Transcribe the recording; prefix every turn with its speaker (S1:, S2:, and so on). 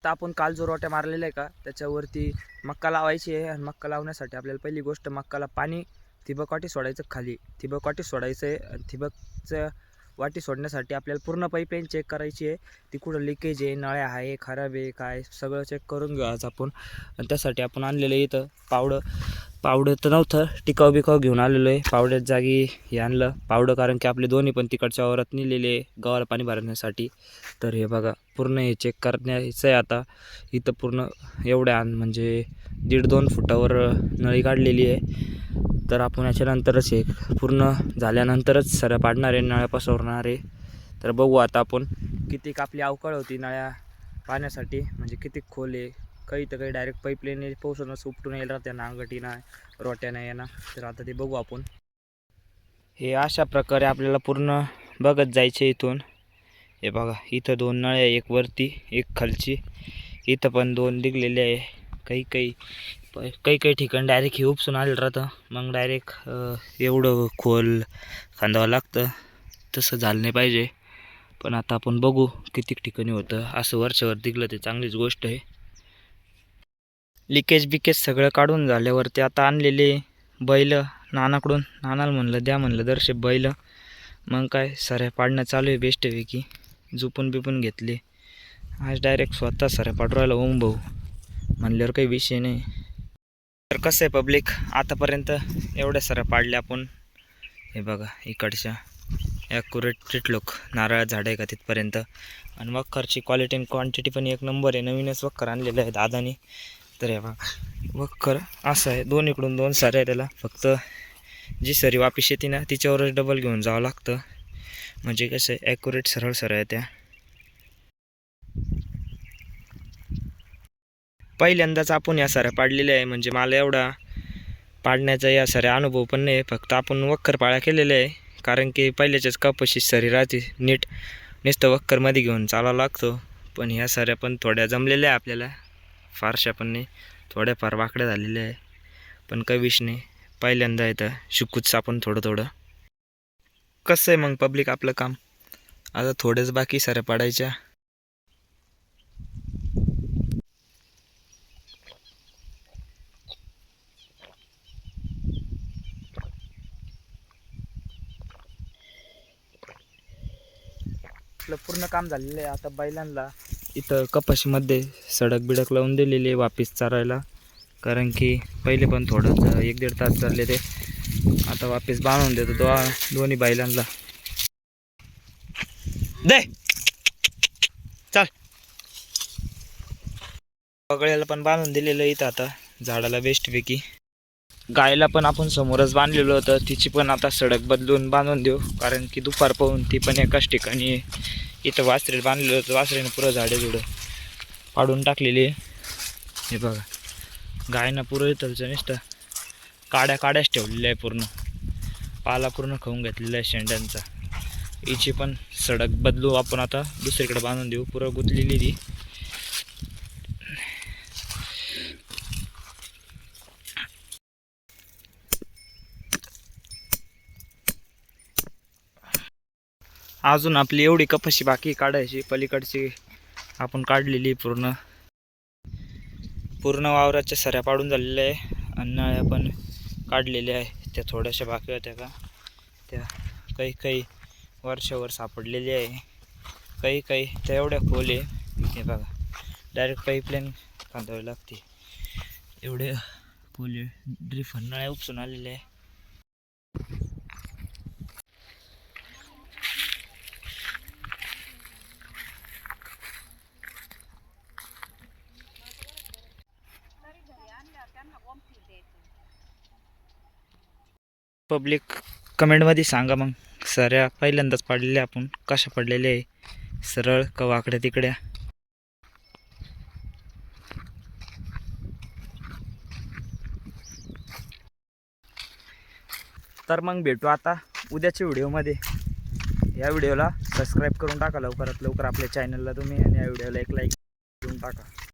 S1: तर आपण काल जो रोट्या मारलेला आहे का त्याच्यावरती मक्का लावायची आहे. आणि मक्का लावण्यासाठी आपल्याला पहिली गोष्ट मक्काला पाणी ठिबक वाटी सोडायचं खाली. ठिबक वाटी सोडायचं आहे. आणि ठिबकचं वाटी सोडण्यासाठी आपल्याला पूर्ण पाईपलाईन चेक करायची आहे. ती कुठं लिकेज आहे, नळ्या आहे, खराब आहे, काय सगळं चेक करून घेऊ आज आपण. आणि त्यासाठी आपण आणलेलं इथं पावडं तर नव्हतं, टिकाव बिकाव घेऊन आलेलो आहे. पावड्यात जागी हे आणलं पावडं, कारण की आपले दोन्ही पण तिकडच्या वावरात नेलेले गव्हाला पाणी भरण्यासाठी. तर हे बघा पूर्ण हे चेक करण्याचं आहे आता. इथं पूर्ण एवढ्या म्हणजे 1.5-2 फुटावर नळी काढलेली आहे. तर आपण याच्यानंतरच हे पूर्ण झाल्यानंतरच सऱ्या पाडणार आहे, नळ्या पसरवणार आहे. तर बघू आता आपण किती आपली अवकाळ होती नळ्या पाण्यासाठी, म्हणजे किती खोल आहे. काही तर काही डायरेक्ट पाईपलाईन पोहोचूनच उपटून येईल राहत्या, नांगटी नाही, रोट्या नाही येणार. तर आता ते बघू आपण. हे अशा प्रकारे आपल्याला पूर्ण बघत जायचे इथून. हे बघा इथं 2 नळ्या, एक वरती एक खालची. इथं पण 2 निघलेले आहे. काही ठिकाणी डायरेक्ट हे उपसून आलेलं राहतं, मग डायरेक्ट एवढं खोल खांदावं लागतं. तसं झालं नाही पाहिजे. पण आता आपण बघू किती ठिकाणी होतं. असं वरच्यावर दिगलं ते चांगलीच गोष्ट आहे. लिकेज बिकेज सगळं काढून झाल्यावरती आता आणलेले बैल नानाला म्हणलं द्या, म्हणलं दर्शे बैल. मग काय सऱ्या पाडणं चालू आहे बेस्टपैकी. झोपून बिपून घेतले. आज डायरेक्ट स्वतः सऱ्या पाडू राहिला ओम भाऊ म्हणल्यावर काही विषय नाही. तर कसं आहे पब्लिक, आतापर्यंत एवढ्या सऱ्या पाडल्या आपण. हे बघा इकडच्या ॲक्युरेट लोक नारळ झाड आहे का तिथपर्यंत. आणि वखरची क्वालिटी आणि क्वांटिटी पण एक नंबर आहे. नवीनच वखर आणलेलं आहे दादानी. तर हे बघा वखर असं आहे, 2 इकडून 2 सऱ्या आहे त्याला. फक्त जी सरी वापिस येते ना तिच्यावरच डबल घेऊन जावं लागतं. म्हणजे कसं आहे ॲक्युरेट सरळ सऱ्या आहे त्या. पहिल्यांदाच आपण या सऱ्या पाडलेल्या आहे, म्हणजे मला एवढा पाडण्याचा या सऱ्या अनुभव पण नाही. फक्त आपण वखर पाळ्या केलेल्या आहे, कारण की पहिल्याच्याच कपाशी सरी राहते नीट. नुसतं वखरमध्ये घेऊन चालावं लागतो. पण ह्या सऱ्या पण थोड्या जमलेल्या आहे आपल्याला, फारशा पण नाही, थोड्याफार वाकड्या झालेल्या आहे. पण काही विषय नाही, पहिल्यांदा येतं शिकूच आपण थोडं. कसं आहे मग पब्लिक आपलं काम आता थोडेच बाकी सऱ्या पाडायच्या. आपलं पूर्ण काम झालेलं आहे. आता बैलांना इथं कपाशीमध्ये सडक बिडक लावून दिलेली आहे वापिस चारायला, कारण की पहिले पण थोडं 1-1.5 तास चालले ते. आता वापिस बांधून देतो दोन्ही बैलांना. दे चल. पगड्याला पण बांधून दिलेलं इथं आता झाडाला बेस्टपैकी. गायला पण आपण समोरच बांधलेलं होतं, तिची पण आता सडक बदलून बांधून देऊ, कारण की दुपार पाहून ती पण एकाच ठिकाणी. इथं वासरेला बांधलेलं होतं, वासरेने पुरं झाडं पाडून टाकलेली आहे. हे बघा गायनं पुरं इथलचं नुसतं काड्याच ठेवलेल्या आहे. पूर्ण पाला पूर्ण खाऊन घेतलेला आहे शेंड्यांचा. हिची पण सडक बदलू आपण, आता दुसरीकडे बांधून देऊ. पुरं गुंतलेली ती. अजून आपली एवढी कपाशी बाकी काढायची, पलीकडची आपण काढलेली पूर्ण वावराच्या सऱ्या पाडून झालेल्या आहे. आणि नळ्या पण काढलेल्या आहे, त्या थोड्याशा बाकी होत्या का त्या. काही वर्षावर सापडलेली आहे, काही त्या एवढ्या खोल आहे. हे बघा डायरेक्ट पाईपलाईन बांधावी लागते, एवढे खोल ड्रिफ नळ्या उपसून आलेल्या आहे. पब्लिक कमेंटमध्ये सांगा मग सऱ्या पहिल्यांदाच पाडलेल्या आपण कशा पडलेल्या आहे, सरळ का वाकड्या तिकड्या. तर मग भेटू आता उद्याच्या व्हिडिओमध्ये. या व्हिडिओला सबस्क्राईब करून टाका लवकरात लवकर आपल्या चॅनलला तुम्ही, आणि या व्हिडिओला एक लाईक देऊन टाका.